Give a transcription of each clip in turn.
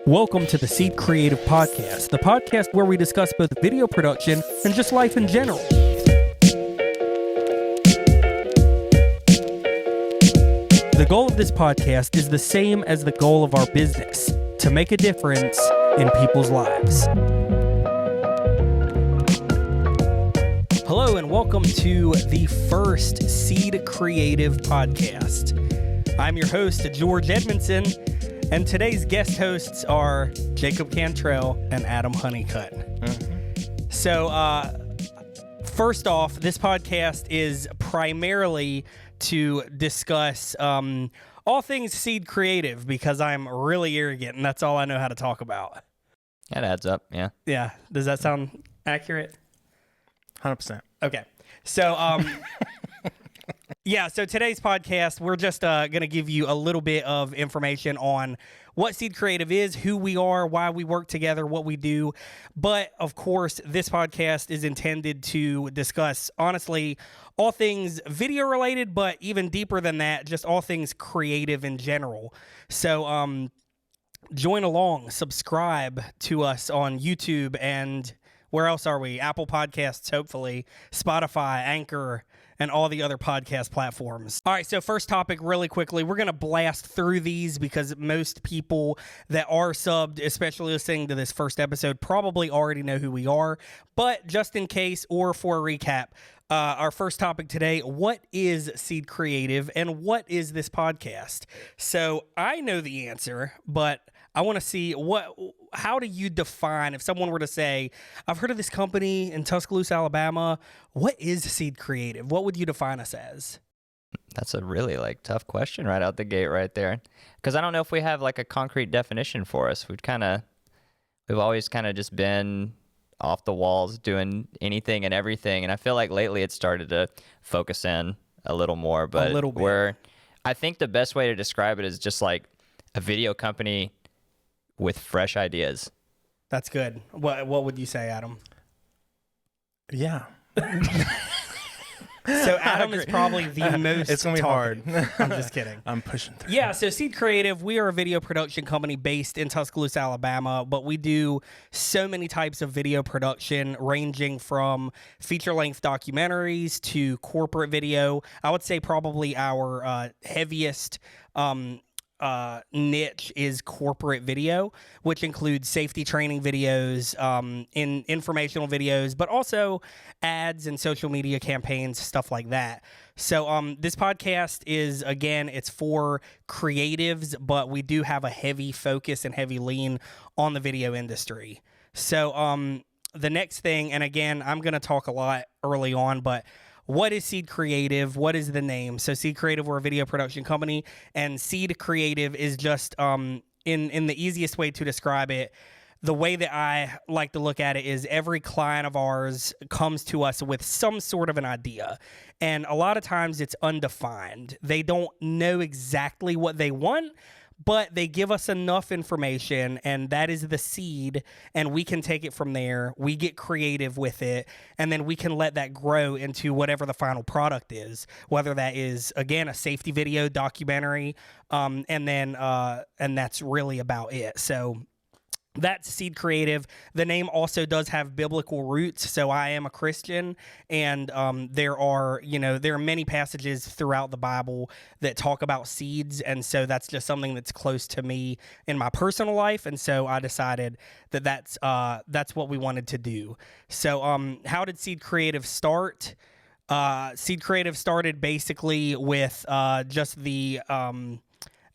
Welcome to the Seed Creative Podcast, the podcast where we discuss both video production and just life in general. The goal of this podcast is the same as the goal of our business, to make a difference in people's lives. Hello and welcome to the first Seed Creative Podcast. I'm your host, George Edmondson, and today's guest hosts are Jacob Cantrell and Adam Hunnicutt. So, first off, this podcast is primarily to discuss all things Seed Creative because I'm really arrogant and that's all I know how to talk about. That adds up, yeah. Yeah. Does that sound accurate? 100%. Okay. So, yeah, so today's podcast, we're just going to give you a little bit of information on what Seed Creative is, who we are, why we work together, what we do. But, of course, this podcast is intended to discuss, honestly, all things video related, but even deeper than that, just all things creative in general. So, join along, subscribe to us on YouTube, and where else are we? Apple Podcasts, hopefully, Spotify, Anchor, and all the other podcast platforms. All right, so first topic really quickly. We're going to blast through these because most people that are subbed, especially listening to this first episode, probably already know who we are. But just in case or for a recap, our first topic today, what is Seed Creative and what is this podcast? So I know the answer, but I want to see how do you define, if someone were to say, I've heard of this company in Tuscaloosa, Alabama, what is Seed Creative? What would you define us as? That's a really tough question right out the gate right there. Because I don't know if we have a concrete definition for us. We've always kind of just been off the walls doing anything and everything. And I feel like lately it's started to focus in a little more. But a little bit. I think the best way to describe it is just like a video company with fresh ideas. That's good. What would you say, Adam? Yeah. So Adam is probably the most It's going to be hard. I'm just kidding. I'm pushing through. Yeah, so Seed Creative, we are a video production company based in Tuscaloosa, Alabama, but we do so many types of video production ranging from feature-length documentaries to corporate video. I would say probably our heaviest niche is corporate video, which includes safety training videos, in informational videos, but also ads and social media campaigns, stuff like that. So this podcast is, again, it's for creatives, but we do have a heavy focus and heavy lean on the video industry. So the next thing, and again, I'm going to talk a lot early on, but what is Seed Creative? What is the name? So Seed Creative, we're a video production company, and Seed Creative is just, in the easiest way to describe it, the way that I like to look at it is every client of ours comes to us with some sort of an idea, and a lot of times it's undefined. They don't know exactly what they want, but they give us enough information, and that is the seed, and we can take it from there. We get creative with it, and then we can let that grow into whatever the final product is, whether that is, again, a safety video, documentary, and that's really about it. So that's Seed Creative. The name also does have biblical roots. So I am a Christian, and there are many passages throughout the Bible that talk about seeds, and so that's just something that's close to me in my personal life, and so I decided that that's what we wanted to do. So how did Seed Creative start? Seed Creative started basically with just the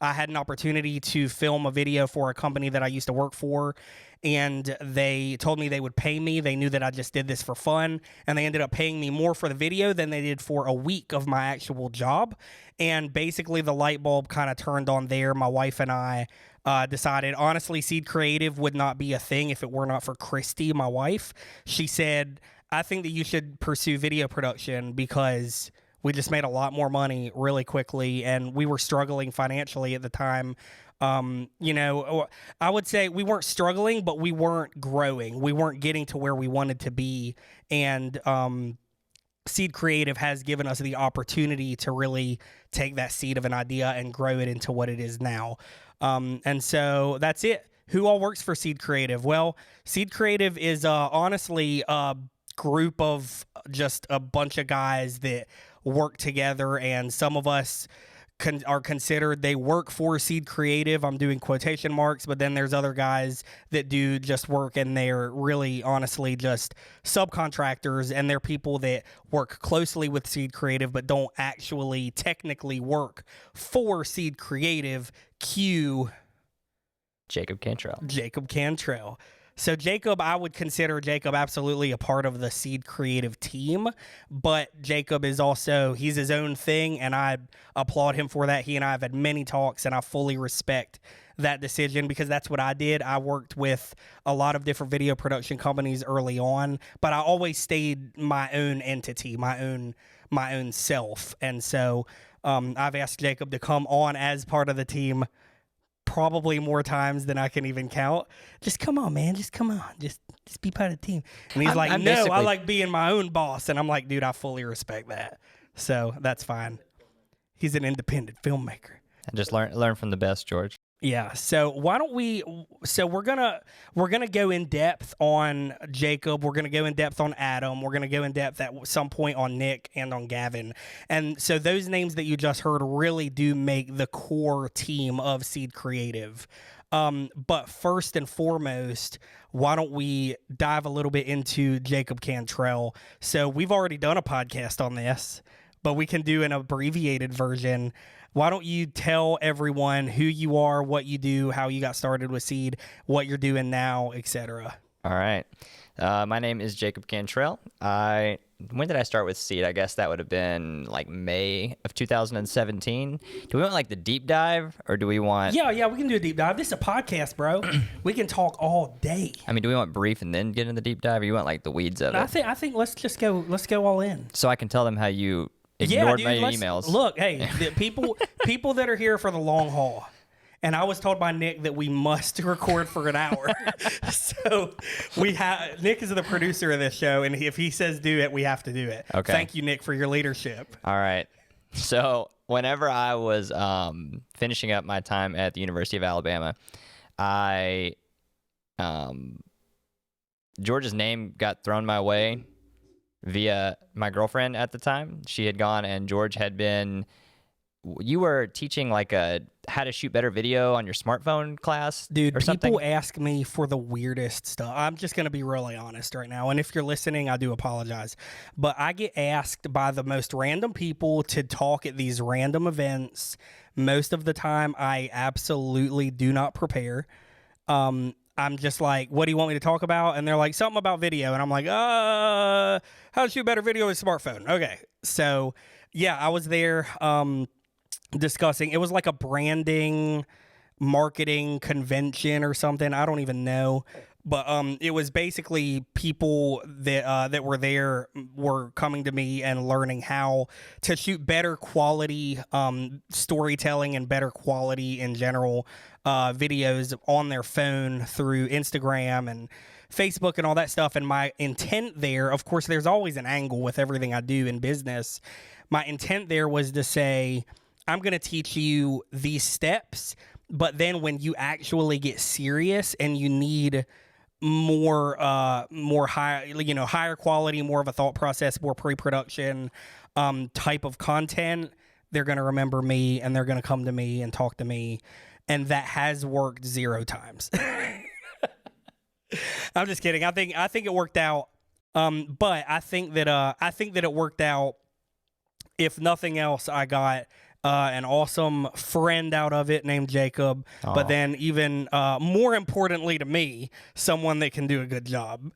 I had an opportunity to film a video for a company that I used to work for, and they told me they would pay me. They knew that I just did this for fun, and they ended up paying me more for the video than they did for a week of my actual job. And basically the light bulb kind of turned on there. My wife and I decided, honestly, Seed Creative would not be a thing if it were not for Christy, my wife. She said, I think that you should pursue video production because we just made a lot more money really quickly, and we were struggling financially at the time. I would say we weren't struggling, but we weren't growing. We weren't getting to where we wanted to be, and Seed Creative has given us the opportunity to really take that seed of an idea and grow it into what it is now. And so that's it. who all works for Seed Creative? Well, Seed Creative is honestly a group of just a bunch of guys that work together, and some of us are considered they work for Seed Creative. I'm doing quotation marks, but then there's other guys that do just work, and they're really honestly just subcontractors, and they're people that work closely with Seed Creative but don't actually technically work for Seed Creative. Cue Jacob Cantrell. Jacob Cantrell. So Jacob, I would consider Jacob absolutely a part of the Seed Creative team, but Jacob is also, he's his own thing, and I applaud him for that. He and I have had many talks, and I fully respect that decision because that's what I did. I worked with a lot of different video production companies early on, but I always stayed my own entity, my own self. And so I've asked Jacob to come on as part of the team probably more times than I can even count. Just come on, man. Just come on. Just be part of the team. And he's like, no, I like being my own boss. And I'm like, dude, I fully respect that. So that's fine. He's an independent filmmaker. And just learn from the best, George. Yeah. So why don't we? So we're gonna go in depth on Jacob. We're gonna go in depth on Adam. We're gonna go in depth at some point on Nick and on Gavin. And so those names that you just heard really do make the core team of Seed Creative. But first and foremost, why don't we dive a little bit into Jacob Cantrell? So we've already done a podcast on this, but we can do an abbreviated version. Why don't you tell everyone who you are, what you do, how you got started with Seed, what you're doing now, etc. All right. My name is Jacob Cantrell. When did I start with Seed? I guess that would have been like May of 2017. Do we want like the deep dive, or do we want? Yeah, we can do a deep dive. This is a podcast, bro. We can talk all day. I mean, do we want brief and then get in the deep dive, or you want like the weeds of it? I think let's go all in. So I can tell them how you ignored my emails. Look, hey, the people that are here for the long haul. And I was told by Nick that we must record for an hour. So Nick is the producer of this show, and if he says do it, we have to do it. Okay. Thank you, Nick, for your leadership. All right. So whenever I was finishing up my time at the University of Alabama, George's name got thrown my way via my girlfriend at the time. She had gone, and George had been. You were teaching like a how to shoot better video on your smartphone class, dude. Or something? People ask me for the weirdest stuff. I'm just gonna be really honest right now, and if you're listening, I do apologize, but I get asked by the most random people to talk at these random events. Most of the time, I absolutely do not prepare. I'm just like, what do you want me to talk about? And they're like, something about video. And I'm like, how to shoot better video with a smartphone. Okay. So, yeah, I was there discussing. It was like a branding, marketing convention or something. I don't even know. But it was basically people that were there were coming to me and learning how to shoot better quality storytelling and better quality in general videos on their phone through Instagram and Facebook and all that stuff. And my intent there, of course, there's always an angle with everything I do in business. My intent there was to say, I'm going to teach you these steps, but then when you actually get serious and you need more higher quality, more of a thought process, more pre-production type of content, they're going to remember me and they're going to come to me and talk to me. And that has worked 0 times. I'm just kidding. I think it worked out. But I think that it worked out. If nothing else, I got an awesome friend out of it named Jacob. Aww. But then even more importantly to me, someone that can do a good job.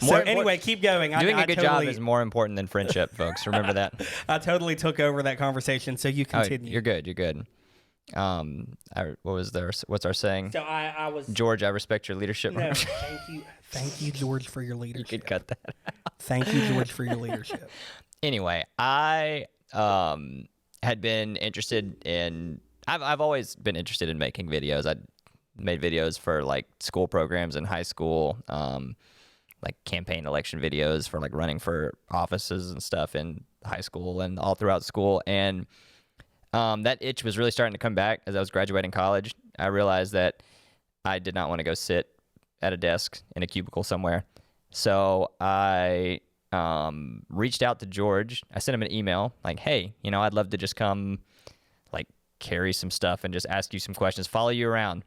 Anyway, keep going. Doing a good job is more important than friendship, folks. Remember that. I totally took over that conversation, so you continue. You're good. You're good. What's our saying? So I was George, I respect your leadership. No, thank you, George, for your leadership. You could cut that out. Thank you, George, for your leadership. Anyway, I had been interested in. I've always been interested in making videos. I made videos for like school programs in high school, like campaign election videos for like running for offices and stuff in high school and all throughout school. And that itch was really starting to come back as I was graduating college. I realized that I did not want to go sit at a desk in a cubicle somewhere. So I reached out to George. I sent him an email like, hey, I'd love to just come like carry some stuff and just ask you some questions, follow you around.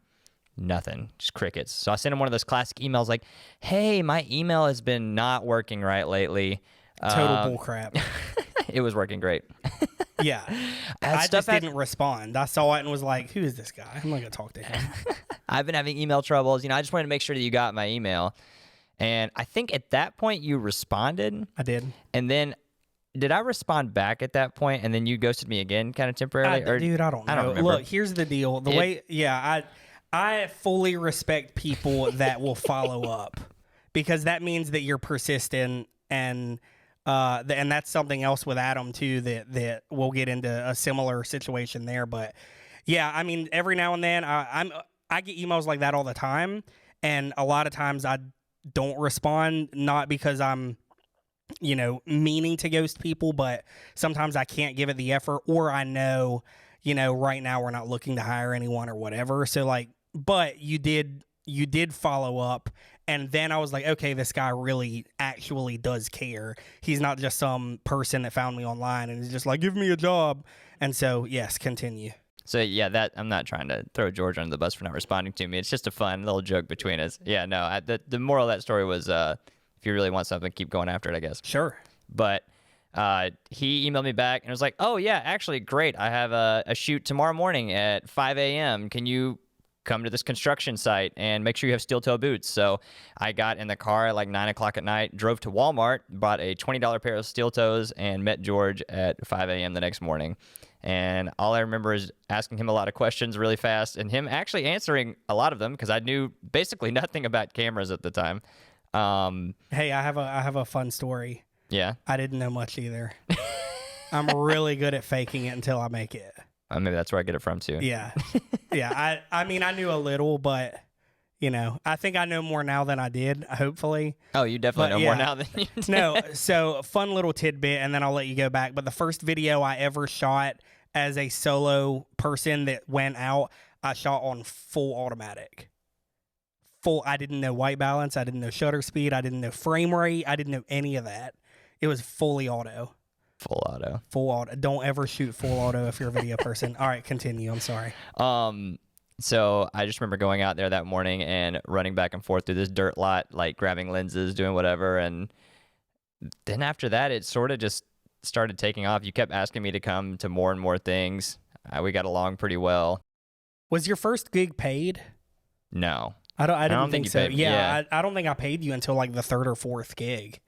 Nothing, just crickets. So I sent him one of those classic emails like, hey, my email has been not working right lately. Total bullcrap. It was working great. Yeah. I just didn't respond. I saw it and was like, who is this guy? I'm not going to talk to him. I've been having email troubles. I just wanted to make sure that you got my email. And I think at that point you responded. I did. And then did I respond back at that point and then you ghosted me again kind of temporarily? Dude, I don't know. I don't remember. Look, here's the deal. I fully respect people that will follow up because that means that you're persistent and that's something else with Adam too that we'll get into a similar situation there. But yeah, I mean, every now and then I get emails like that all the time, and a lot of times I don't respond, not because I'm meaning to ghost people, but sometimes I can't give it the effort, or I know right now we're not looking to hire anyone or whatever. So like, but you did follow up. And then I was like, okay, this guy really actually does care. He's not just some person that found me online and is just like, give me a job. And so, yes, continue. So, yeah, I'm not trying to throw George under the bus for not responding to me. It's just a fun little joke between us. Yeah, no, the moral of that story was if you really want something, keep going after it, I guess. Sure. But he emailed me back and was like, oh, yeah, actually, great. I have a shoot tomorrow morning at 5 a.m. Can you come to this construction site and make sure you have steel toe boots? So I got in the car at like 9 o'clock at night, drove to Walmart, bought a $20 pair of steel toes, and met George at 5 a.m. the next morning. And all I remember is asking him a lot of questions really fast and him actually answering a lot of them because I knew basically nothing about cameras at the time. Hey, I have a fun story. Yeah. I didn't know much either. I'm really good at faking it until I make it. Maybe that's where I get it from too. Yeah. Yeah. I mean, I knew a little, but I think I know more now than I did, hopefully. Oh, you definitely know more now than you did. No. So fun little tidbit, and then I'll let you go back. But the first video I ever shot as a solo person that went out, I shot on full automatic. I didn't know white balance. I didn't know shutter speed. I didn't know frame rate. I didn't know any of that. It was fully auto. Full auto. Full auto. Don't ever shoot full auto if you're a video person. All right, continue. I'm sorry. So I just remember going out there that morning and running back and forth through this dirt lot, like grabbing lenses, doing whatever. And then after that, it sort of just started taking off. You kept asking me to come to more and more things. We got along pretty well. Was your first gig paid? No. I didn't think so. Yeah. I don't think I paid you until like the third or fourth gig.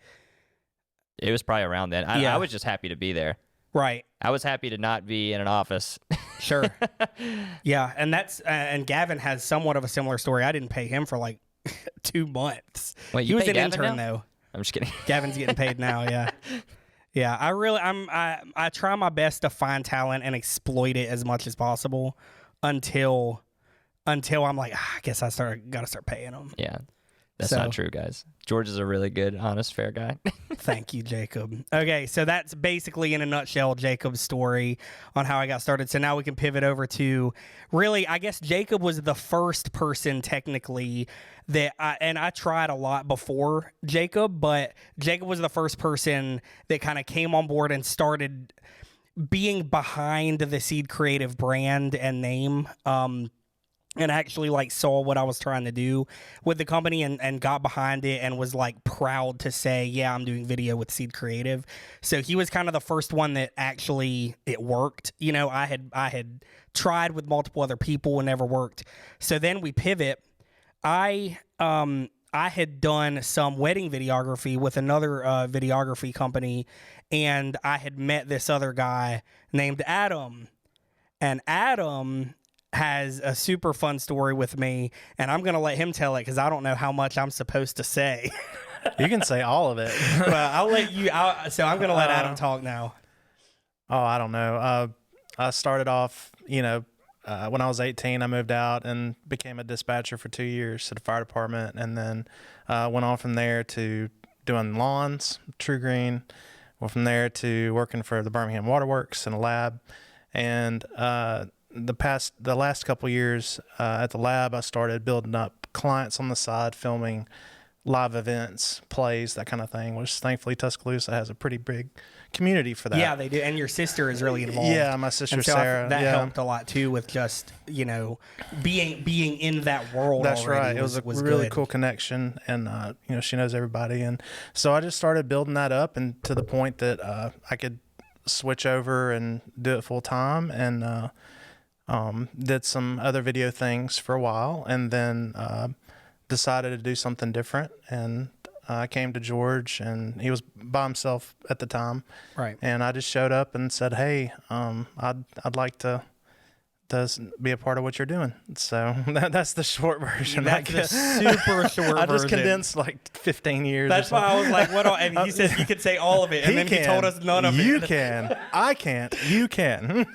It was probably around then. I was just happy to be there. Right. I was happy to not be in an office. Sure. Yeah, and that's and Gavin has somewhat of a similar story. I didn't pay him for like 2 months. Wait, he was an Gavin intern now? though. I'm just kidding. Gavin's getting paid now. Yeah. Yeah. I try my best to find talent and exploit it as much as possible until I'm like, I guess I got to start paying them. Yeah. That's not true, guys. George is a really good, honest, fair guy. Thank you, Jacob. Okay, so that's basically in a nutshell Jacob's story on how I got started. So now we can pivot over to really, I guess Jacob was the first person technically that I tried a lot before Jacob, but Jacob was the first person that kind of came on board and started being behind the Seed Creative brand and name. And actually like saw what I was trying to do with the company and got behind it and was like proud to say, yeah, I'm doing video with Seed Creative. So he was kind of the first one that actually it worked. I had tried with multiple other people and never worked. So then we pivot. I had done some wedding videography with another videography company, and I had met this other guy named Adam. And Adam has a super fun story with me, and I'm going to let him tell it because I don't know how much I'm supposed to say. You can say all of it. Well, I'll let you out. So I'm going to let Adam talk now. Oh, I don't know. I started off, when I was 18, I moved out and became a dispatcher for 2 years at the fire department, and then went on from there to doing lawns, True Green, went from there to working for the Birmingham Waterworks in a lab, And the last couple years at the lab, I started building up clients on the side, filming live events, plays, that kind of thing, which thankfully Tuscaloosa has a pretty big community for that. Yeah, they do. And your sister is really involved. Yeah, my sister and so Sarah. That helped a lot too with just, being in that world. That's already right. It was a really good. cool connection, and she knows everybody, and so I just started building that up, and to the point that I could switch over and do it full time, and did some other video things for a while, and then decided to do something different. And I came to George, and he was by himself at the time. Right. And I just showed up and said, "Hey, I'd like to be a part of what you're doing." So that's the short version. That's the super short I just version. condensed like 15 years. That's why I was like, "What?" And he said you could say all of it, and then he told us none of it. You can. I can't. You can.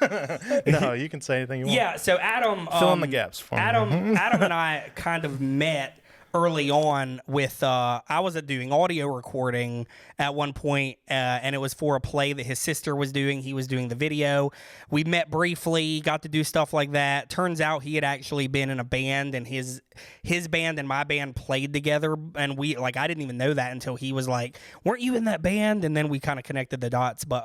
No, you can say anything you want. Yeah. So Adam, fill in the gaps for me. Adam and I kind of met early on with I was doing audio recording at one point, and it was for a play that his sister was doing. He was doing the video. We met briefly, got to do stuff like that. Turns out he had actually been in a band, and his band and my band played together, and I didn't even know that until he was like, "Weren't you in that band?" And then we kind of connected the dots. But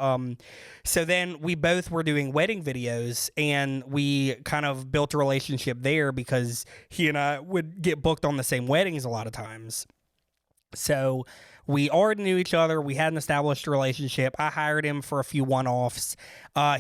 so then we both were doing wedding videos, and we kind of built a relationship there because he and I would get booked on the same weddings a lot of times. So we already knew each other. We had an established relationship. I hired him for a few one-offs.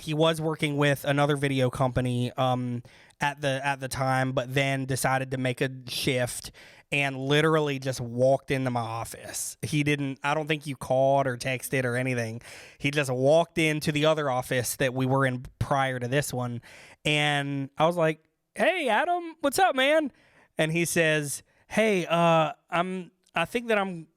He was working with another video company at the time, but then decided to make a shift and literally just walked into my office. I don't think you called or texted or anything. He just walked into the other office that we were in prior to this one. And I was like, "Hey, Adam, what's up, man?" And he says, "Hey, I think that I'm,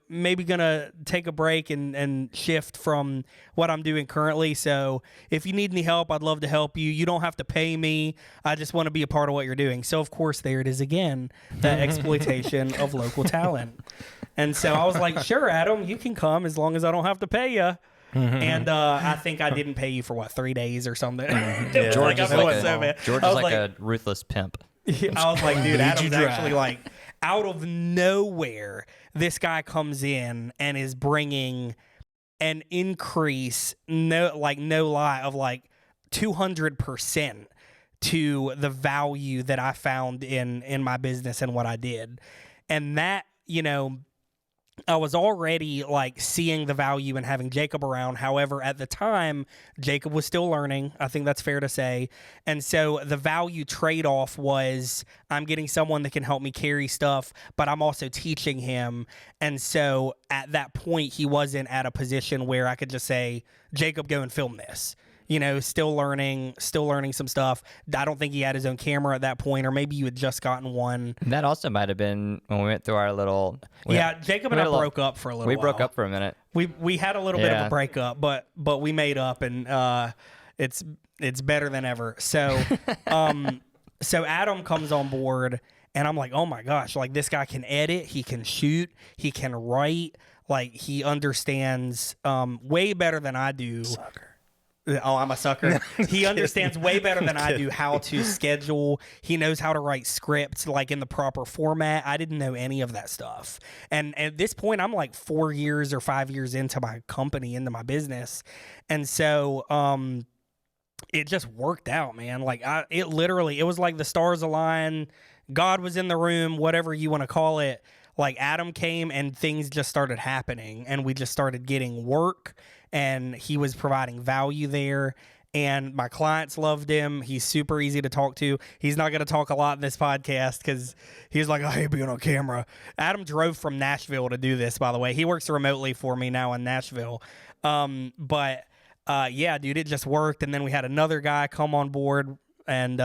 maybe gonna take a break and shift from what I'm doing currently. So if you need any help, I'd love to help you. You don't have to pay me. I just want to be a part of what you're doing." So of course, there it is again, that exploitation of local talent. And so I was like, "Sure, Adam, you can come as long as I don't have to pay you." And I think I didn't pay you for 3 days or something. Yeah. George is George like a ruthless pimp. I was like, "Dude, Adam's actually out of nowhere, this guy comes in and is bringing an increase, no lie, of 200% to the value that I found in my business and what I did." And that, I was already seeing the value in having Jacob around. However, at the time, Jacob was still learning. I think that's fair to say. And so the value trade-off was I'm getting someone that can help me carry stuff, but I'm also teaching him. And so at that point, he wasn't at a position where I could just say, "Jacob, go and film this." Still learning some stuff. I don't think he had his own camera at that point, or maybe you had just gotten one. That also might have been when we went through our little... Jacob and I broke up for a little while. We broke up for a minute. We had a little bit of a breakup, but we made up, and it's better than ever. So so Adam comes on board, and I'm like, "Oh my gosh, this guy can edit, he can shoot, he can write, he understands way better than I do." Sucker. Oh, I'm a sucker. He understands way better than I do how to schedule. He knows how to write scripts in the proper format. I didn't know any of that stuff. And at this point, I'm 4 years or 5 years into my company, into my business. And so it just worked out, man. It was like the stars aligned. God was in the room, whatever you want to call it. Adam came and things just started happening, and we just started getting work, and he was providing value there, and my clients loved him. He's super easy to talk to. He's not going to talk a lot in this podcast because he's like, "I hate being on camera." Adam drove from Nashville to do this, by the way. He works remotely for me now in Nashville. But dude, it just worked. And then we had another guy come on board, and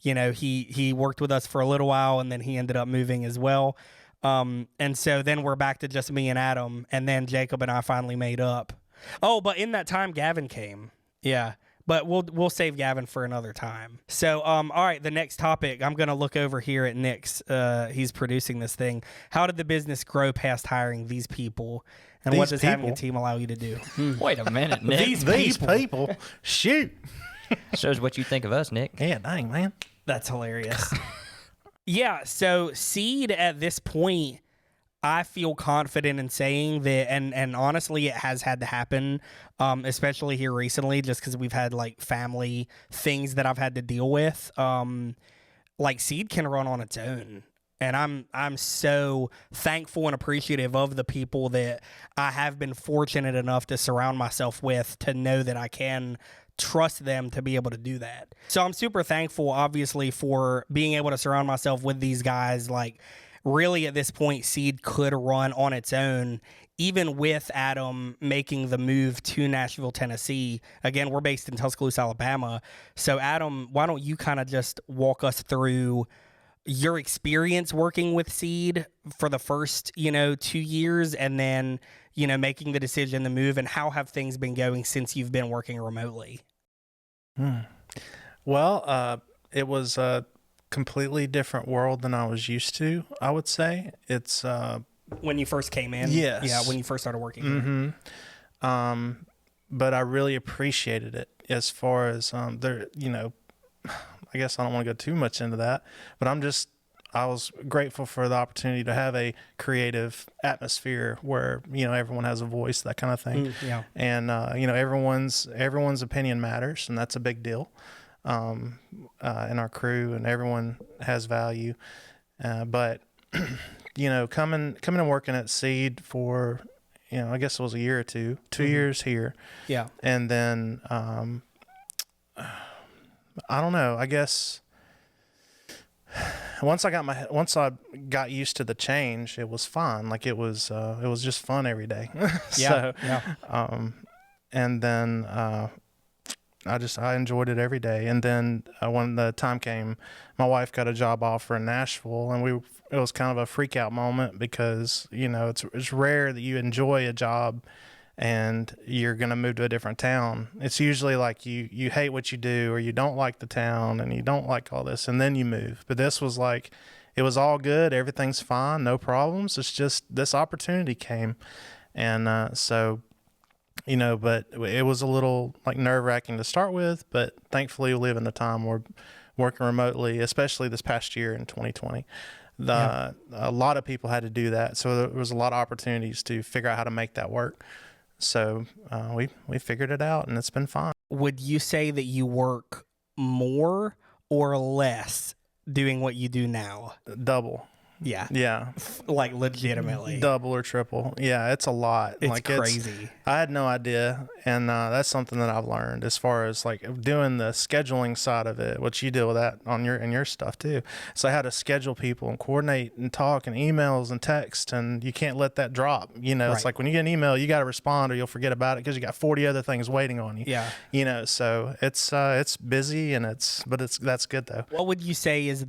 he worked with us for a little while, and then he ended up moving as well. And so then we're back to just me and Adam, and then Jacob and I finally made up. Oh, but in that time, Gavin came. Yeah, but we'll save Gavin for another time. So, all right, the next topic, I'm going to look over here at Nick's. He's producing this thing. How did the business grow past hiring these people? And what does having a team allow you to do? Wait a minute, Nick. These people. Shoot. Shows what you think of us, Nick. Yeah, dang, man. That's hilarious. Yeah, so Seed at this point, I feel confident in saying that, and honestly, it has had to happen, especially here recently, just because we've had like family things that I've had to deal with. Like Seed can run on its own, and I'm so thankful and appreciative of the people that I have been fortunate enough to surround myself with, to know that I can trust them to be able to do that. So I'm super thankful, obviously, for being able to surround myself with these guys. Like, really, at this point, Seed could run on its own, even with Adam making the move to Nashville, Tennessee. Again, we're based in Tuscaloosa, Alabama. So, Adam, why don't you kind of just walk us through your experience working with Seed for the first, 2 years, and then, making the decision to move, and how have things been going since you've been working remotely? Well, it was a completely different world than I was used to, I would say. It's When you first came in? Yes. Yeah, when you first started working here. But I really appreciated it, as far as there, I guess I don't want to go too much into that, but I was grateful for the opportunity to have a creative atmosphere where, everyone has a voice, that kind of thing. Yeah. And, everyone's opinion matters, and that's a big deal in our crew, and everyone has value. But, coming and working at Seed for, I guess it was a year or two years here. Yeah. And then, I don't know, I guess once I got used to the change, it was fun. Like it was just fun every day. Yeah. And then, I enjoyed it every day. And then when the time came, my wife got a job offer in Nashville, and it was kind of a freak out moment, because, it's rare that you enjoy a job and you're going to move to a different town. It's usually like you hate what you do, or you don't like the town, and you don't like all this, and then you move. But this was like, it was all good. Everything's fine. No problems. It's just this opportunity came. And so, but it was a little like nerve-wracking to start with, but thankfully we live in a time where working remotely, especially this past year in 2020, a lot of people had to do that. So there was a lot of opportunities to figure out how to make that work. So we figured it out, and it's been fine. Would you say that you work more or less doing what you do now? Double. Yeah. Yeah. Like legitimately. Double or triple. Yeah, it's a lot. It's crazy. I had no idea. And that's something that I've learned, as far as like doing the scheduling side of it, which you deal with that in your stuff too. So I had to schedule people and coordinate and talk and emails and text, and you can't let that drop. It's Right. like when you get an email, you got to respond, or you'll forget about it because you got 40 other things waiting on you. Yeah. So it's busy, and that's good though. What would you say is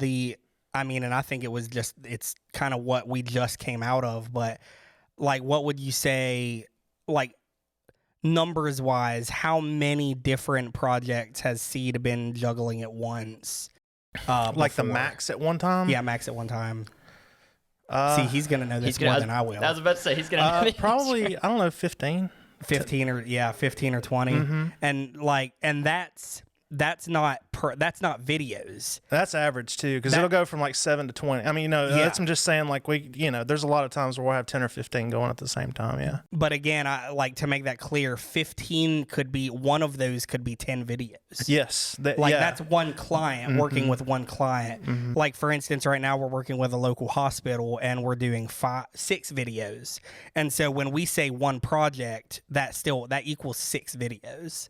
and I think it's kind of what we just came out of, but like, what would you say, like, numbers wise, how many different projects has Seed been juggling at once? Like the before? max at one time? Yeah, max at one time. See, he's going to know this more than I will. I was about to say, he's going to know. Probably, I don't know, 15. 15 or 20. Mm-hmm. And that's not videos. That's average too, because it'll go from like 7 to 20. I mean, that's, I'm just saying, like there's a lot of times where we'll have 10 or 15 going at the same time. Yeah. But again, I like to make that clear. 15 could be, one of those could be 10 videos. Yes. That's one client working with one client. Mm-hmm. Like, for instance, right now we're working with a local hospital, and we're doing 6 videos. And so when we say one project, that equals 6 videos.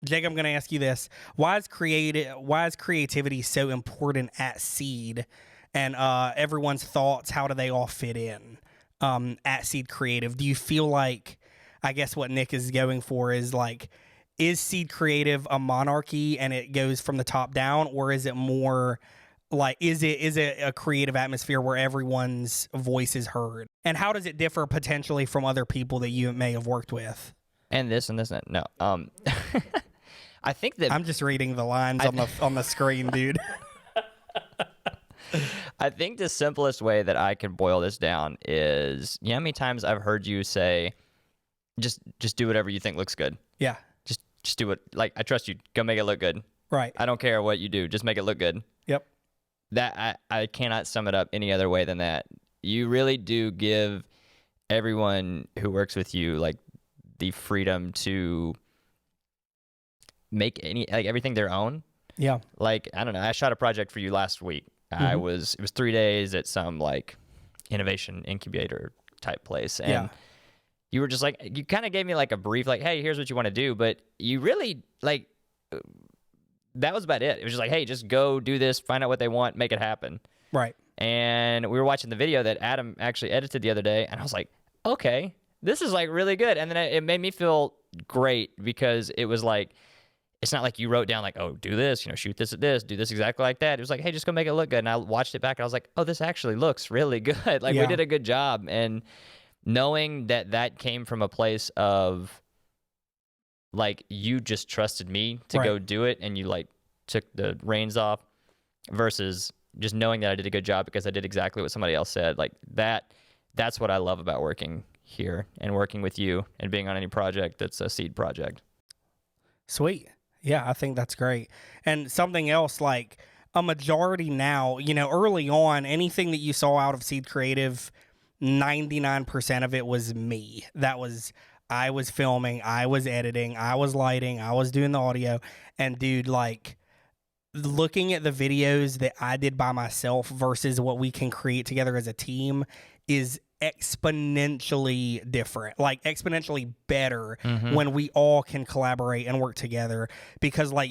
Jake, I'm going to ask you this. Why is creativity so important at Seed? And everyone's thoughts, how do they all fit in at Seed Creative? Do you feel like, I guess what Nick is going for is like, is Seed Creative a monarchy and it goes from the top down, or is it more like, is it a creative atmosphere where everyone's voice is heard? And how does it differ potentially from other people that you may have worked with? And this and this and that. No. I think that I'm just reading the lines on the screen, dude. I think the simplest way that I can boil this down is, how many times I've heard you say, just do whatever you think looks good. Yeah. just do it. Like, I trust you. Go make it look good. Right. I don't care what you do. Just make it look good. Yep. That I cannot sum it up any other way than that. You really do give everyone who works with you like the freedom to make everything their own. Yeah. Like, I don't know. I shot a project for you last week. It was 3 days at some like innovation incubator type place. And you were just like, you kind of gave me like a brief, like, hey, here's what you want to do. But you really like, that was about it. It was just like, hey, just go do this, find out what they want, make it happen. Right. And we were watching the video that Adam actually edited the other day. And I was like, okay, this is like really good. And then it made me feel great because it was like, it's not like you wrote down like, oh, do this, shoot this at this, do this exactly like that. It was like, hey, just go make it look good. And I watched it back and I was like, oh, this actually looks really good. Like we did a good job. And knowing that came from a place of like, you just trusted me to go do it. And you like took the reins off versus just knowing that I did a good job because I did exactly what somebody else said. Like that's what I love about working here and working with you and being on any project that's a seed project. Sweet. Yeah, I think that's great. And something else, like a majority now, early on, anything that you saw out of Seed Creative, 99% of it was me. I was filming, I was editing, I was lighting, I was doing the audio. And dude, like looking at the videos that I did by myself versus what we can create together as a team is exponentially different, like exponentially better when we all can collaborate and work together. Because like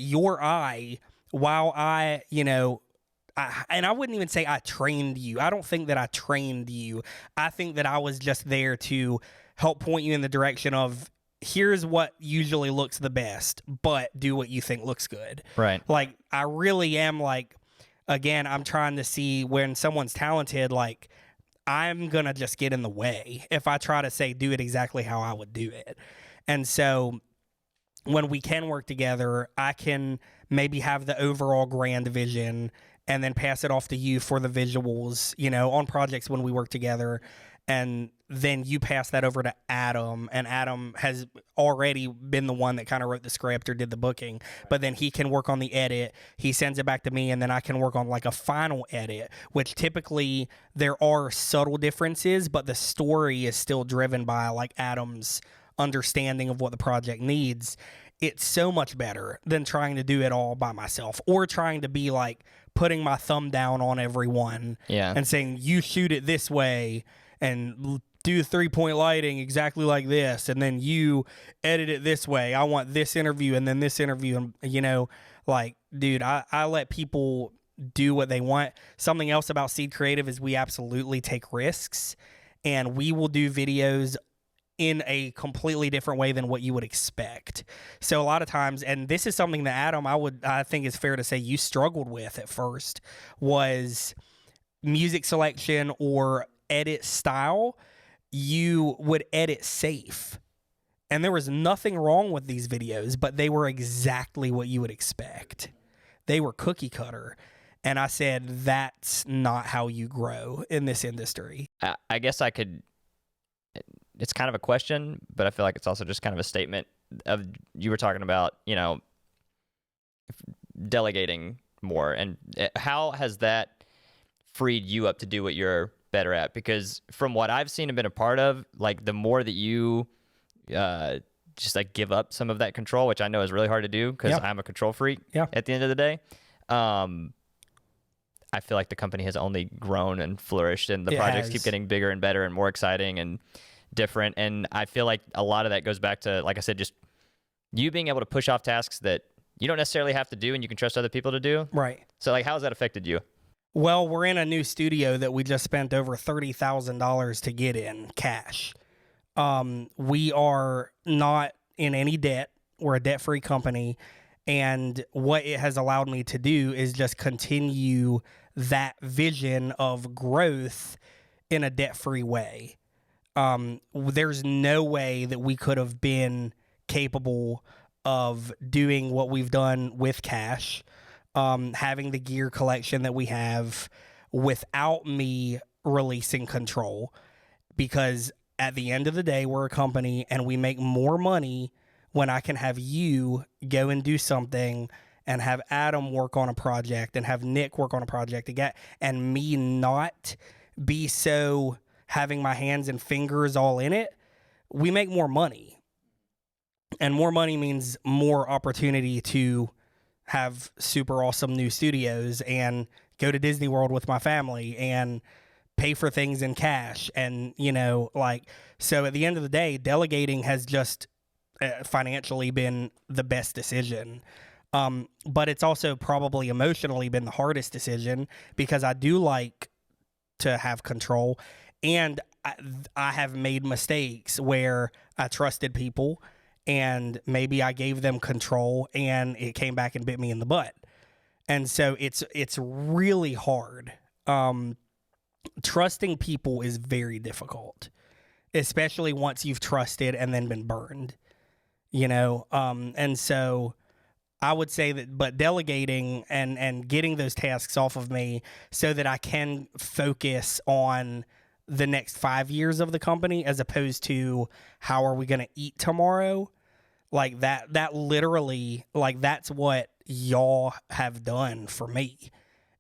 while I and I wouldn't even say I trained you. I don't think that I trained you. I think that I was just there to help point you in the direction of here's what usually looks the best, but do what you think looks good. Right. Like I really am like, again, I'm trying to see when someone's talented, like I'm going to just get in the way if I try to say do it exactly how I would do it. And so when we can work together, I can maybe have the overall grand vision and then pass it off to you for the visuals, on projects when we work together. And then you pass that over to Adam, and Adam has already been the one that kind of wrote the script or did the booking, but then he can work on the edit. He sends it back to me, and then I can work on like a final edit, which typically there are subtle differences, but the story is still driven by like Adam's understanding of what the project needs. It's so much better than trying to do it all by myself or trying to be like putting my thumb down on everyone and saying, you shoot it this way and do 3-point lighting exactly like this, and then you edit it this way. I want this interview and then this interview. And, like, dude, I let people do what they want. Something else about Seed Creative is we absolutely take risks, and we will do videos in a completely different way than what you would expect. So a lot of times, and this is something that Adam, I think is fair to say you struggled with at first, was music selection or edit style. You would edit safe, and there was nothing wrong with these videos, but they were exactly what you would expect. They were cookie cutter. And I said, that's not how you grow in this industry. I guess I could, it's kind of a question, but I feel like it's also just kind of a statement of, you were talking about, delegating more, and how has that freed you up to do what you're better at? Because from what I've seen and been a part of, like the more that you just like give up some of that control, which I know is really hard to do because I'm a control freak at the end of the day, I feel like the company has only grown and flourished, and the projects keep getting bigger and better and more exciting and different. And I feel like a lot of that goes back to, like I said, just you being able to push off tasks that you don't necessarily have to do and you can trust other people to do. Right. So like, how has that affected you? Well, we're in a new studio that we just spent over $30,000 to get in cash. We are not in any debt. We're a debt-free company. And what it has allowed me to do is just continue that vision of growth in a debt-free way. There's no way that we could have been capable of doing what we've done with cash, having the gear collection that we have without me releasing control. Because at the end of the day, we're a company and we make more money when I can have you go and do something and have Adam work on a project and have Nick work on a project again, and me not be so having my hands and fingers all in it, we make more money. And more money means more opportunity to have super awesome new studios and go to Disney World with my family and pay for things in cash. And, you know, like, so at the end of the day, delegating has just financially been the best decision. But it's also probably emotionally been the hardest decision because I do like to have control. And I have made mistakes where I trusted people and maybe I gave them control and it came back and bit me in the butt. And so it's really hard. Trusting people is very difficult, especially once you've trusted and then been burned, you know? And so I would say that, but delegating and getting those tasks off of me so that I can focus on the next 5 years of the company as opposed to how are we going to eat tomorrow, like that literally, like that's what y'all have done for me.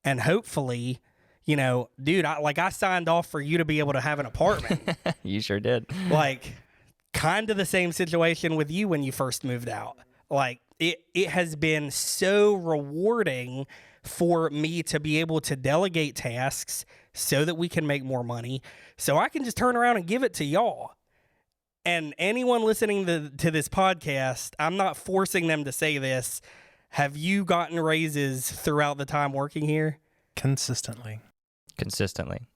And hopefully, you know, dude, I signed off for you to be able to have an apartment. You sure did. Like kind of the same situation with you when you first moved out. Like it has been so rewarding for me to be able to delegate tasks so that we can make more money, so I can just turn around and give it to y'all. And anyone listening to this podcast, I'm not forcing them to say this. Have you gotten raises throughout the time working here? Consistently. Consistently.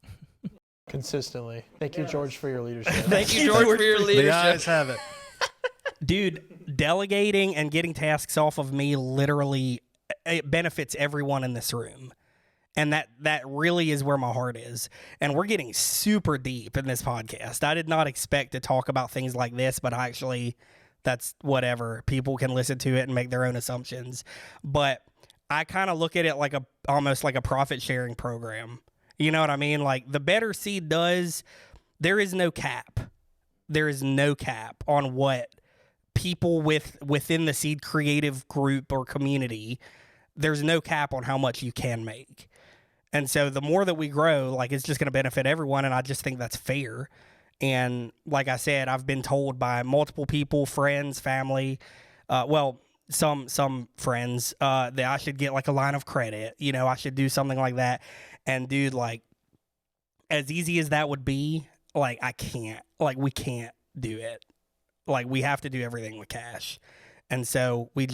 Thank you, George, for your leadership. Thank you, George, for your leadership. The eyes have it. Dude, delegating and getting tasks off of me literally, it benefits everyone in this room. And that really is where my heart is. And we're getting super deep in this podcast. I did not expect to talk about things like this, but actually, that's whatever. People can listen to it and make their own assumptions. But I kind of look at it like almost like a profit sharing program. You know what I mean? Like the better Seed does, there is no cap. There is no cap on what people within the Seed creative group or community, there's no cap on how much you can make. And so the more that we grow, like it's just going to benefit everyone. And I just think that's fair. And like I said, I've been told by multiple people, friends, family, some friends, that I should get like a line of credit, you know, I should do something like that. And dude, like as easy as that would be, like I can't, like we can't do it. Like we have to do everything with cash. And so we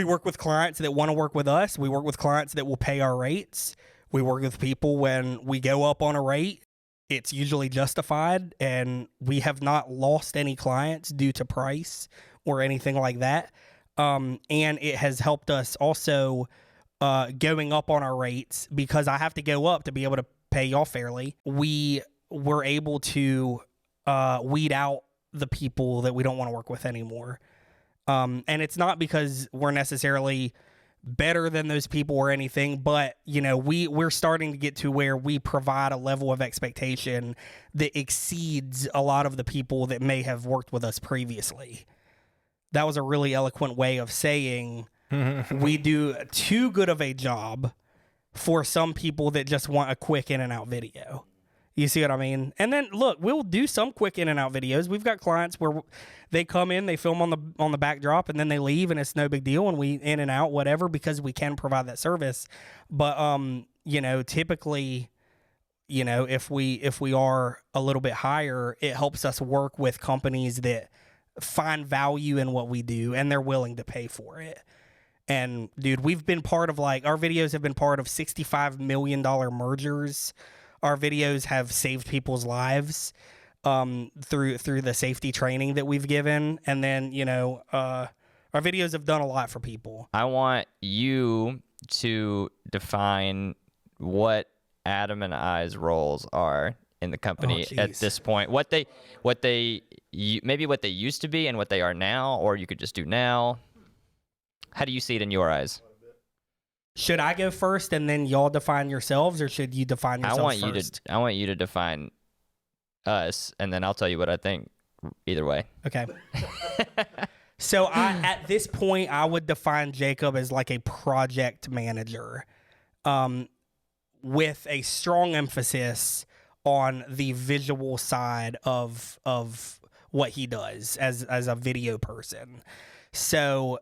work with clients that want to work with us. We work with clients that will pay our rates. We work with people when we go up on a rate, it's usually justified, and we have not lost any clients due to price or anything like that. And it has helped us also going up on our rates because I have to go up to be able to pay y'all fairly. We were able to weed out the people that we don't want to work with anymore. And it's not because we're necessarily better than those people or anything, but you know, we're starting to get to where we provide a level of expectation that exceeds a lot of the people that may have worked with us previously. That was a really eloquent way of saying we do too good of a job for some people that just want a quick in and out video. You see what I mean? And then look, we'll do some quick in and out videos. We've got clients where they come in, they film on the backdrop, and then they leave, and it's no big deal, and we in and out whatever because we can provide that service. But you know, typically, you know, if we are a little bit higher, it helps us work with companies that find value in what we do and they're willing to pay for it. And dude, we've been part of our videos have been part of $65 million mergers. Our videos have saved people's lives through the safety training that we've given. And then, you know, our videos have done a lot for people. I want you to define what Adam and I's roles are in the company at this point. Maybe what they used to be and what they are now, or you could just do now. How do you see it in your eyes? Should I go first and then y'all define yourselves, or should you define yourselves first? I want you to define us, and then I'll tell you what I think either way. Okay. So at this point, I would define Jacob as like a project manager, with a strong emphasis on the visual side of what he does as a video person. So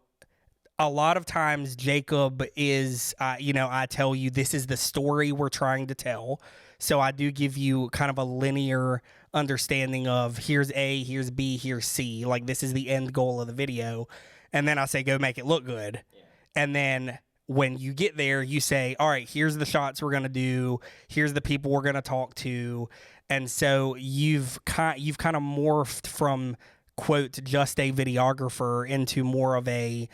a lot of times Jacob is, I tell you, this is the story we're trying to tell. So I do give you kind of a linear understanding of here's A, here's B, here's C. Like, this is the end goal of the video. And then I say, go make it look good. Yeah. And then when you get there, you say, all right, here's the shots we're going to do. Here's the people we're going to talk to. And so you've kind of morphed from, quote, just a videographer into more of a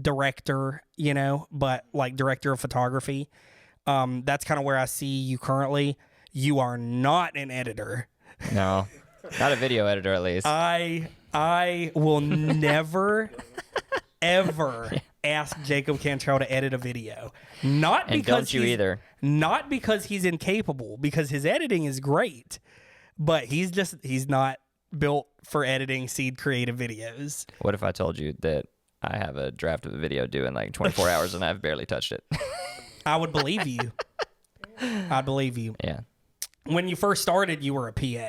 director, but like director of photography. That's kind of where I see you currently. You are not an editor. No, not a video editor, at least. I will never, ever ask Jacob Cantrell to edit a video. Not and because don't you either. Not because he's incapable, because his editing is great, but he's not built for editing Seed creative videos. What if I told you that I have a draft of a video due in like 24 hours and I've barely touched it? I would believe you. I'd believe you. Yeah. When you first started, you were a PA.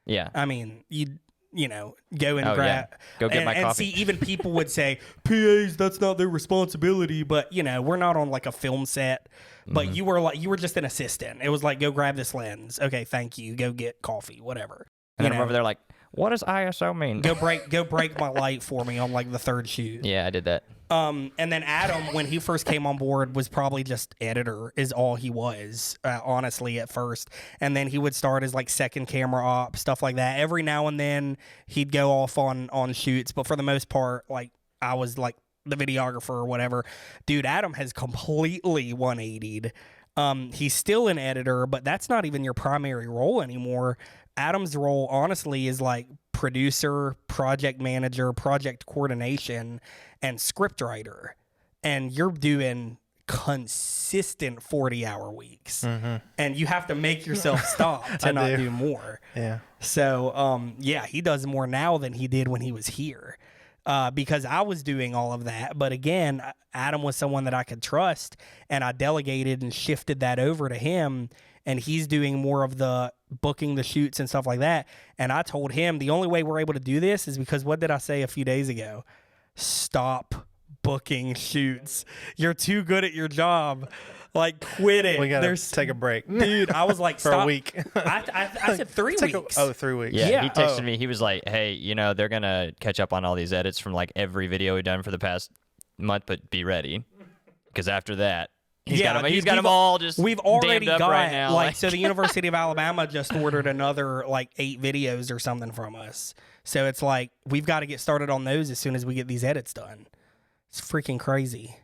Yeah. I mean, go and grab. Yeah. Go get my coffee. And see, even people would say, PAs, that's not their responsibility. But, we're not on like a film set. But you were just an assistant. It was like, go grab this lens. Okay, thank you. Go get coffee, whatever. And I'm over there like, what does ISO mean? Go break my light for me on like the third shoot. Yeah, I did that. And then Adam, when he first came on board, was probably just editor is all he was, honestly, at first. And then he would start as like second camera op, stuff like that. Every now and then he'd go off on shoots, but for the most part, like I was like the videographer or whatever. Dude, Adam has completely 180'd. He's still an editor, but that's not even your primary role anymore. Adam's role, honestly, is like producer, project manager, project coordination, and scriptwriter. And you're doing consistent 40-hour weeks. Mm-hmm. And you have to make yourself stop to not do more. Yeah. So, he does more now than he did when he was here. Because I was doing all of that. But again, Adam was someone that I could trust, and I delegated and shifted that over to him, and he's doing more of the booking the shoots and stuff like that. And I told him the only way we're able to do this is because, what did I say a few days ago? Stop booking shoots. You're too good at your job. Like, quit it. We gotta take a break, dude. I was like, for stop. a week. I said 3 weeks. 3 weeks. Yeah, Yeah. he texted me. He was like, hey, they're going to catch up on all these edits from like every video we've done for the past month, but be ready. Because after that, he's got them all just we've already dammed up got right now. like so the University of Alabama just ordered another like 8 videos or something from us. So it's like we've got to get started on those as soon as we get these edits done. It's freaking crazy.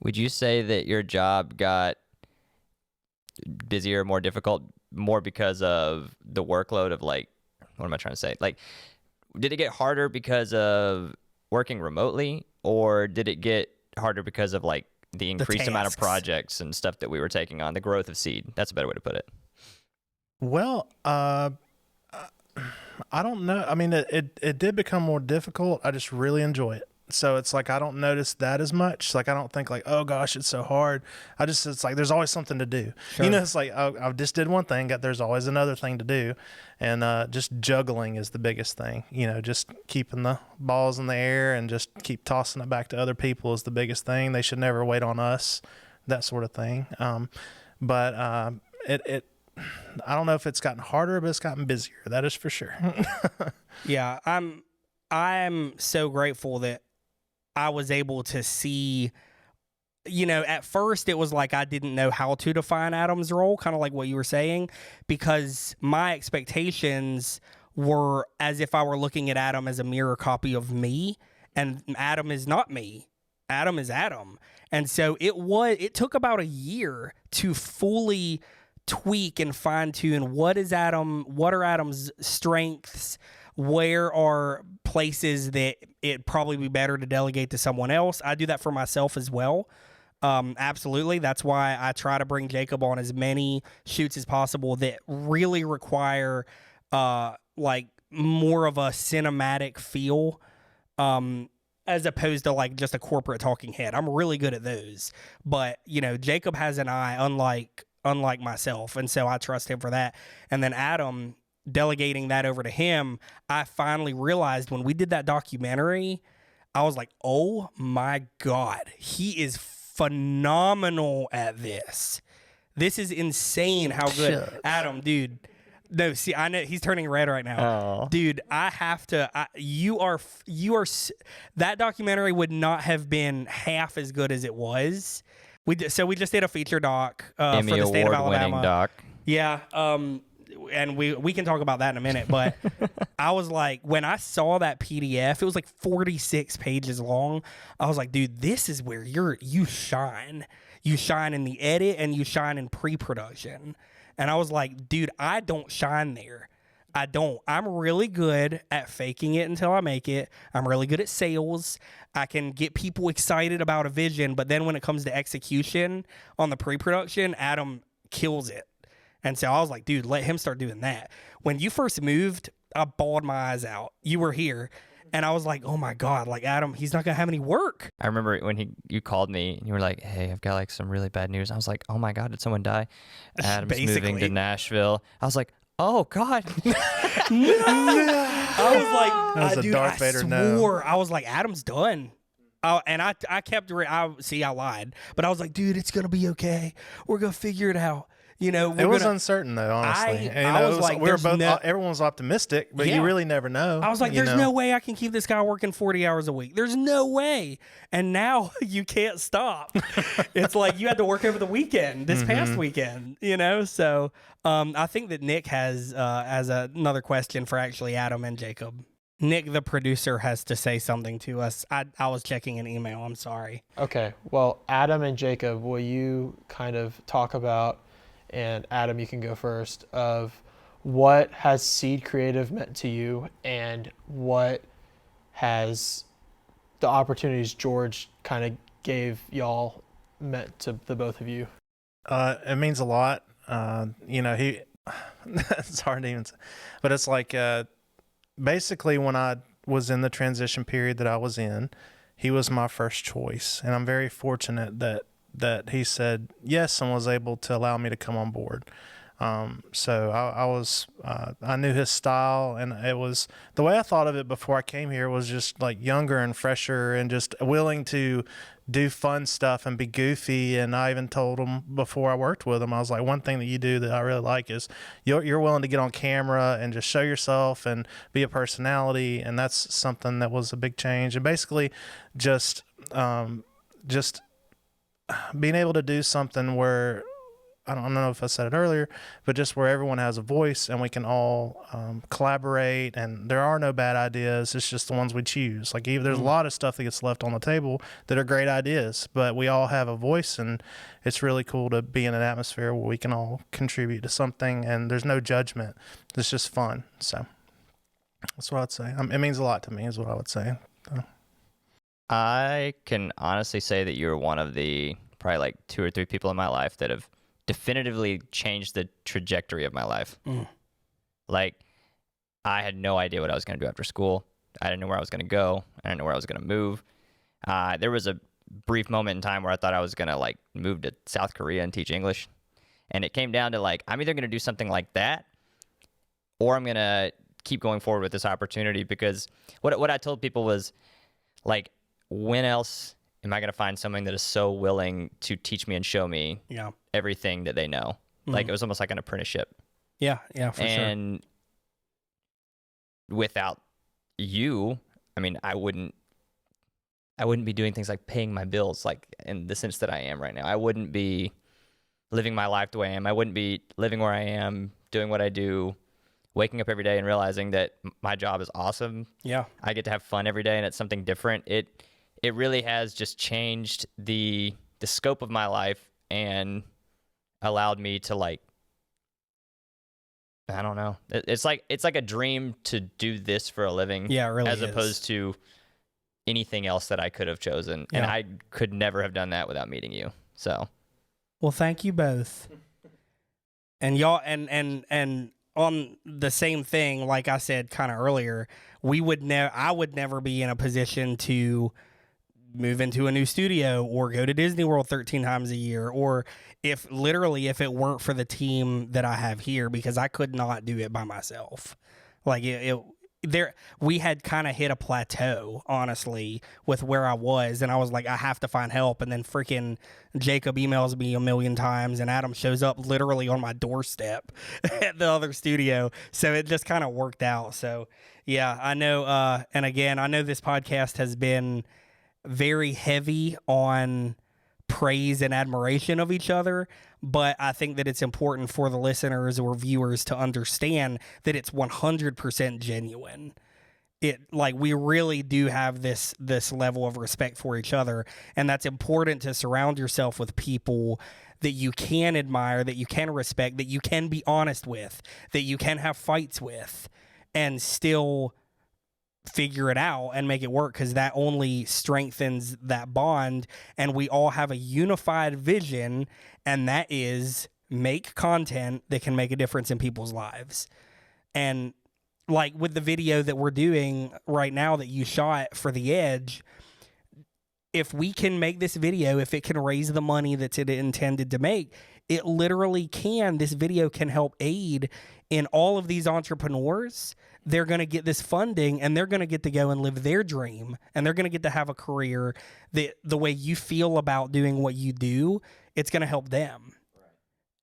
Would you say that your job got busier, more difficult, more because of the workload of like, what am I trying to say? Like, did it get harder because of working remotely, or did it get harder because of like the increased amount of projects and stuff that we were taking on, the growth of Seed? That's a better way to put it. Well, I don't know. I mean, it did become more difficult. I just really enjoy it. So it's like I don't notice that as much. Like I don't think like, oh gosh, it's so hard. It's like there's always something to do. Sure. It's like I just did one thing, there's always another thing to do, and just juggling is the biggest thing. Just keeping the balls in the air and just keep tossing it back to other people is the biggest thing. They should never wait on us, that sort of thing. But I don't know if it's gotten harder, but it's gotten busier. That is for sure. Yeah, I'm so grateful that I was able to see, at first it was like I didn't know how to define Adam's role, kind of like what you were saying, because my expectations were as if I were looking at Adam as a mirror copy of me, and Adam is not me. Adam is Adam. And so it took about a year to fully tweak and fine tune what are Adam's strengths, where are places that it'd probably be better to delegate to someone else. I do that for myself as well. Absolutely. That's why I try to bring Jacob on as many shoots as possible that really require like more of a cinematic feel, as opposed to like just a corporate talking head. I'm really good at those, but you know, Jacob has an eye unlike myself, and so I trust him for that. And then Adam, delegating that over to him, I finally realized when we did that documentary, I was like, oh my God, he is phenomenal at this. This is insane how good. Shucks. Adam, dude. No, see, I know he's turning red right now. Oh. Dude, I have to, that documentary would not have been half as good as it was. We just did a feature doc Emmy for the state of award-winning Alabama. doc. Yeah, and we can talk about that in a minute, but I was like, when I saw that PDF, it was like 46 pages long. I was like, dude, this is where you shine. You shine in the edit and you shine in pre-production. And I was like, dude, I don't shine there. I don't. I'm really good at faking it until I make it. I'm really good at sales. I can get people excited about a vision, but then when it comes to execution on the pre-production, Adam kills it. And so I was like, dude, let him start doing that. When you first moved, I bawled my eyes out. You were here. And I was like, oh my God, like Adam, he's not going to have any work. I remember when you called me and you were like, hey, I've got like some really bad news. I was like, oh my God, did someone die? Adam's moving to Basically. Nashville. I was like, oh God. I was like, That was a dude, Darth I Vader no. swore. I was like, Adam's done. And I kept, I lied. But I was like, dude, it's going to be okay. We're going to figure it out. You know, It was uncertain though, honestly. I was like, we were there's both. Everyone was optimistic, but Yeah. you really never know. I was like, you there's know? no way I can keep this guy working 40 hours a week. There's no way. And now you can't stop. It's like you had to work over the weekend, this past weekend, you know? So I think that Nick has another question for actually Adam and Jacob. Nick, the producer, has to say something to us. I was checking an email. I'm sorry. Okay, well, Adam and Jacob, will you kind of talk about, and Adam, you can go first, of what has Seed Creative meant to you and what has the opportunities George kind of gave y'all meant to the both of you? It means a lot. You know, it's hard to even say, but it's like, basically when I was in the transition period that I was in, he was my first choice. And I'm very fortunate that he said yes and was able to allow me to come on board. So I knew his style, and it was the way I thought of it before I came here was just like younger and fresher and just willing to do fun stuff and be goofy. And I even told him before I worked with him, I was like, one thing that you do that I really like is you're willing to get on camera and just show yourself and be a personality. And that's something that was a big change. And basically just being able to do something where, I don't know if I said it earlier, but just where everyone has a voice and we can all collaborate, and there are no bad ideas. It's just the ones we choose. Like there's a lot of stuff that gets left on the table that are great ideas, but we all have a voice, and it's really cool to be in an atmosphere where we can all contribute to something, and there's no judgment. It's just fun. So that's what I'd say. It means a lot to me is what I would say. So. I can honestly say that you're one of the probably like 2 or 3 people in my life that have definitively changed the trajectory of my life. Like, I had no idea what I was going to do after school. I didn't know where I was going to go. I didn't know where I was going to move. There was a brief moment in time where I thought I was going to like move to South Korea and teach English. And it came down to like, I'm either going to do something like that, or I'm going to keep going forward with this opportunity, because what I told people was like, when else am I going to find someone that is so willing to teach me and show me everything that they know? Like, it was almost like an apprenticeship. Yeah, for sure. And without you, I mean, I wouldn't be doing things like paying my bills, like in the sense that I am right now. I wouldn't be living my life the way I am. I wouldn't be living where I am, doing what I do, waking up every day and realizing that my job is awesome. Yeah. I get to have fun every day, and it's something different. It really has just changed the scope of my life and allowed me to, like, I don't know. It's like a dream to do this for a living. Yeah, it really as is. opposed to anything else that I could have chosen. Yeah. And I could never have done that without meeting you. So, Well, thank you both. And y'all, and on the same thing, like I said kind of earlier, I would never be in a position to move into a new studio or go to Disney World 13 times a year, or if it weren't for the team that I have here, because I could not do it by myself. Like we had kind of hit a plateau, honestly, with where I was, and I was like, I have to find help. And then freaking Jacob emails me a million times, and Adam shows up literally on my doorstep at the other studio. So it just kind of worked out. So yeah, I know. And again, I know this podcast has been very heavy on praise and admiration of each other, but I think that it's important for the listeners or viewers to understand that it's 100% genuine. We really do have this level of respect for each other, and that's important to surround yourself with people that you can admire, that you can respect, that you can be honest with, that you can have fights with, and still figure it out and make it work, because that only strengthens that bond. And we all have a unified vision, and that is make content that can make a difference in people's lives. And like with the video that we're doing right now that you shot for The Edge, if we can make this video, if it can raise the money that's it intended to make, it literally can. This video can help aid in all of these entrepreneurs. They're going to get this funding, and they're going to get to go and live their dream, and they're going to get to have a career that the way you feel about doing what you do, it's going to help them. Right.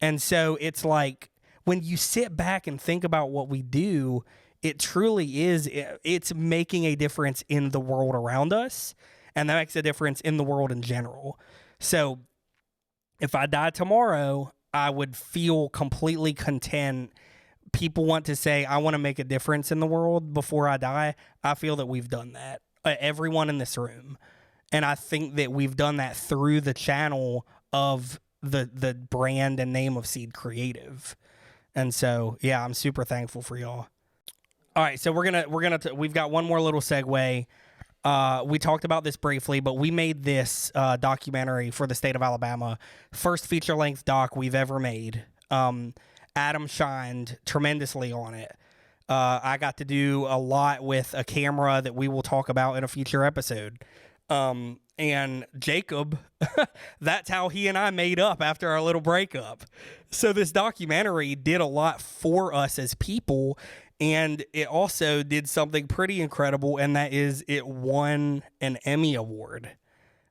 And so it's like when you sit back and think about what we do, it truly is, it's making a difference in the world around us, and that makes a difference in the world in general. So if I die tomorrow, I would feel completely content. People want to say, I want to make a difference in the world before I die. I feel that we've done that. Everyone in this room. And I think that we've done that through the channel of the brand and name of Seed Creative. And so, yeah, I'm super thankful for y'all. All right, so we've got one more little segue. We talked about this briefly, but we made this documentary for the state of Alabama. First feature-length doc we've ever made. Adam shined tremendously on it. I got to do a lot with a camera that we will talk about in a future episode. And Jacob, that's how he and I made up after our little breakup. So this documentary did a lot for us as people, and it also did something pretty incredible, and that is it won an Emmy Award,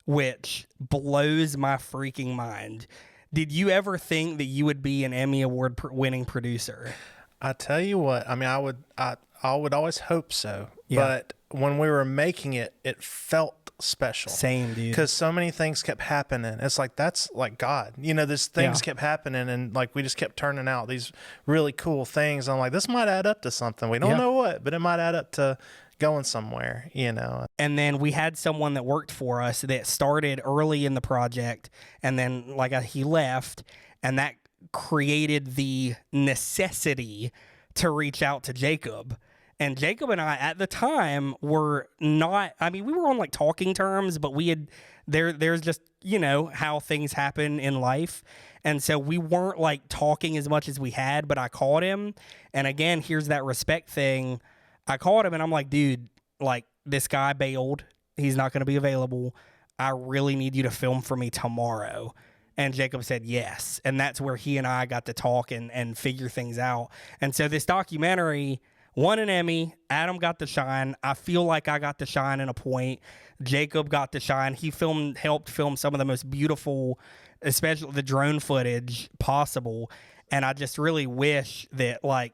which blows my freaking mind. Did you ever think that you would be an Emmy Award winning producer? I tell you what, I mean, I would always hope so. Yeah. But when we were making it, it felt special. Same, dude. Because so many things kept happening. It's like, that's like God. You know, these things kept happening, and like we just kept turning out these really cool things. I'm like, this might add up to something. We don't know what, but it might add up to going somewhere, you know. And then we had someone that worked for us that started early in the project, and then he left, and that created the necessity to reach out to Jacob. And Jacob and I at the time were not, I mean, we were on like talking terms, but we had there's just, you know, how things happen in life. And so we weren't like talking as much as we had, but I called him, and again, here's that respect thing. I called him and I'm like, dude, like this guy bailed. He's not going to be available. I really need you to film for me tomorrow. And Jacob said yes. And that's where he and I got to talk and figure things out. And so this documentary won an Emmy. Adam got to shine. I feel like I got to shine in a point. Jacob got to shine. He helped film some of the most beautiful, especially the drone footage possible. And I just really wish that like,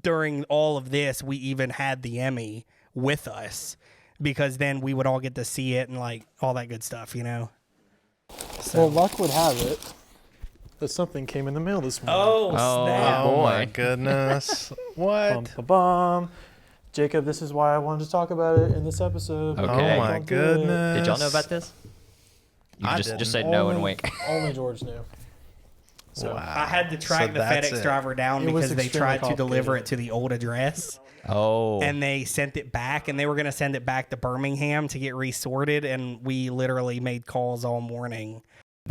during all of this, we even had the Emmy with us, because then we would all get to see it and like all that good stuff, you know? So. Well, luck would have it that something came in the mail this morning. Oh, snap. Oh, my goodness. What? Bum, ba, bum. Jacob, this is why I wanted to talk about it in this episode. Okay. Oh, my goodness. Did y'all know about this? You just said no and wink. Only George knew. So wow. I had to track the FedEx driver down because they tried to deliver it to the old address. Oh. And they sent it back, and they were going to send it back to Birmingham to get resorted, and we literally made calls all morning.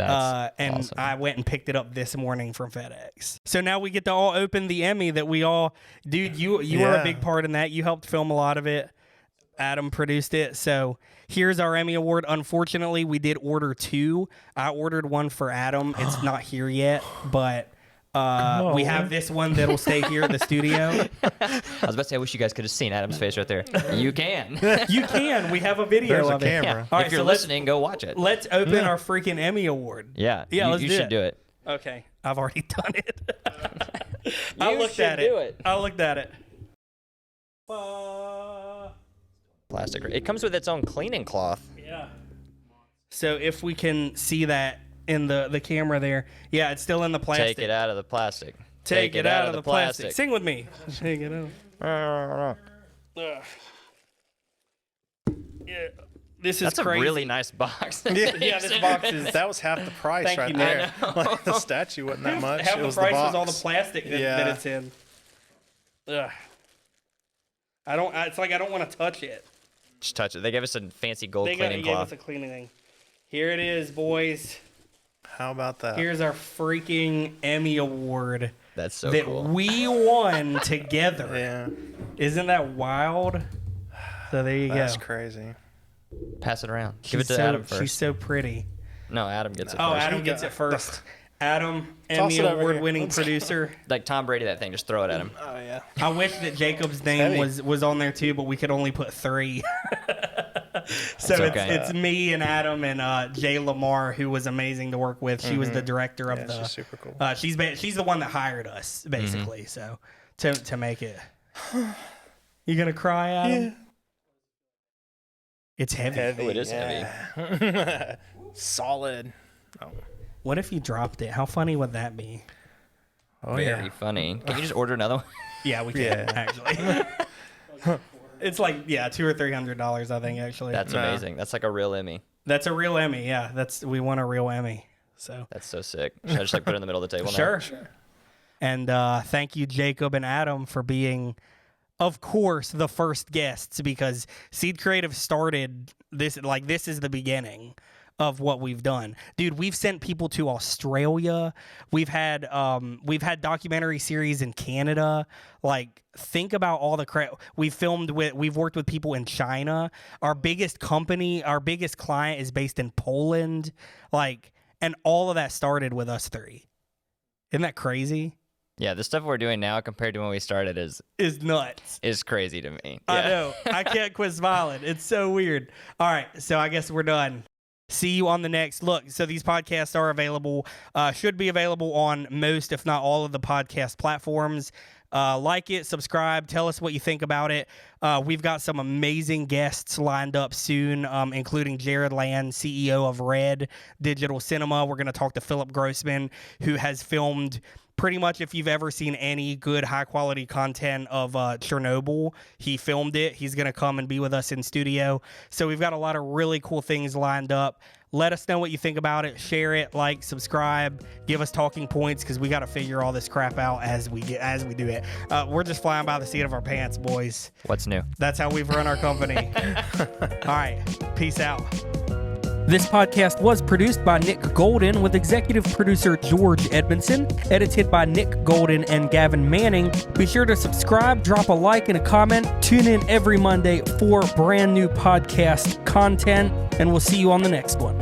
That's and awesome. I went and picked it up this morning from FedEx. So now we get to all open the Emmy that we all, dude, you were a Yeah. big part in that. You helped film a lot of it. Adam produced it. So here's our Emmy Award. Unfortunately, we did order 2. I ordered one for Adam. It's not here yet, but we have this one that'll stay here at the studio. I was about to say, I wish you guys could have seen Adam's face right there. You can. You can. We have a video There's a of it. camera. Yeah. All If right, you're so let's- listening, go watch it. Let's open our freaking Emmy Award. Yeah. Yeah, let's you do should it. do it. Okay, I've already done it. I You looked should at do it. it. I looked at it. Plastic. It comes with its own cleaning cloth. Yeah. So if we can see that in the camera there, yeah, it's still in the plastic. Take it out of the plastic. Take it out of the plastic. Sing with me. Take it out. Ugh. Yeah, this is That's crazy. a really nice box. Yeah, this box is. That was half the price Thank right you, there. Nick. Like, the statue wasn't that much. Half it the was price the box. was all the plastic that Yeah. it's in. Ugh. It's like I don't want to touch it. Just touch it. They gave us a fancy gold They cleaning gave cloth. us a cleaning thing. Here it is, boys. How about that? Here's our freaking Emmy Award That's so that cool. we won together. Yeah, Isn't that wild? So there you that's go. crazy. Pass it around. Give it She's to Adam first. She's so pretty. No, Adam gets it Oh, first. Adam gets it first. Adam, Emmy it over here. Award-winning Let's- producer. Like Tom Brady, that thing. Just throw it at him. Oh yeah. I wish that Jacob's name heavy. was on there too, but we could only put 3. So okay. it's me and Adam and Jay Lamar, who was amazing to work with. She was the director of Yeah, the. she's super cool. She's the one that hired us basically. So to make it. You gonna cry, Adam? Yeah. It's heavy. Oh, it is heavy. Solid. Oh, What if you dropped it? How funny would that be? oh Very yeah. funny. Can you just order another one? Yeah, we can Yeah. actually. It's like $200 or $300, I think. Actually, That's Nah. amazing. That's like a real Emmy. that's a real Emmy. Yeah, we won a real Emmy. So That's so sick. Should I just like put it in the middle of the table now? sure. And thank you, Jacob and Adam, for being, of course, the first guests, because Seed Creative started this. Like, this is the beginning of what we've done, dude. We've sent people to Australia. We've had documentary series in Canada. Like, think about all the crap we've worked with people in China. Our biggest company, our biggest client is based in Poland. Like, and all of that started with us 3. Isn't that crazy? Yeah, the stuff we're doing now compared to when we started is Nuts. crazy to me. I Yeah. know. I can't quit smiling. It's so weird. All right, so I guess we're done. See you on the next look. So these podcasts are available, should be available on most, if not all, of the podcast platforms. Like it, subscribe, tell us what you think about it. We've got some amazing guests lined up soon, including Jared Land, CEO of Red Digital Cinema. We're going to talk to Philip Grossman, who has filmed pretty much, if you've ever seen any good high-quality content of Chernobyl, he filmed it. He's going to come and be with us in studio. So we've got a lot of really cool things lined up. Let us know what you think about it. Share it, like, subscribe, give us talking points, because we got to figure all this crap out as we do it. We're just flying by the seat of our pants, boys. What's new? That's how we've run our company. All right, peace out. This podcast was produced by Nick Golden with executive producer George Edmondson, edited by Nick Golden and Gavin Manning. Be sure to subscribe, drop a like and a comment. Tune in every Monday for brand new podcast content, and we'll see you on the next one.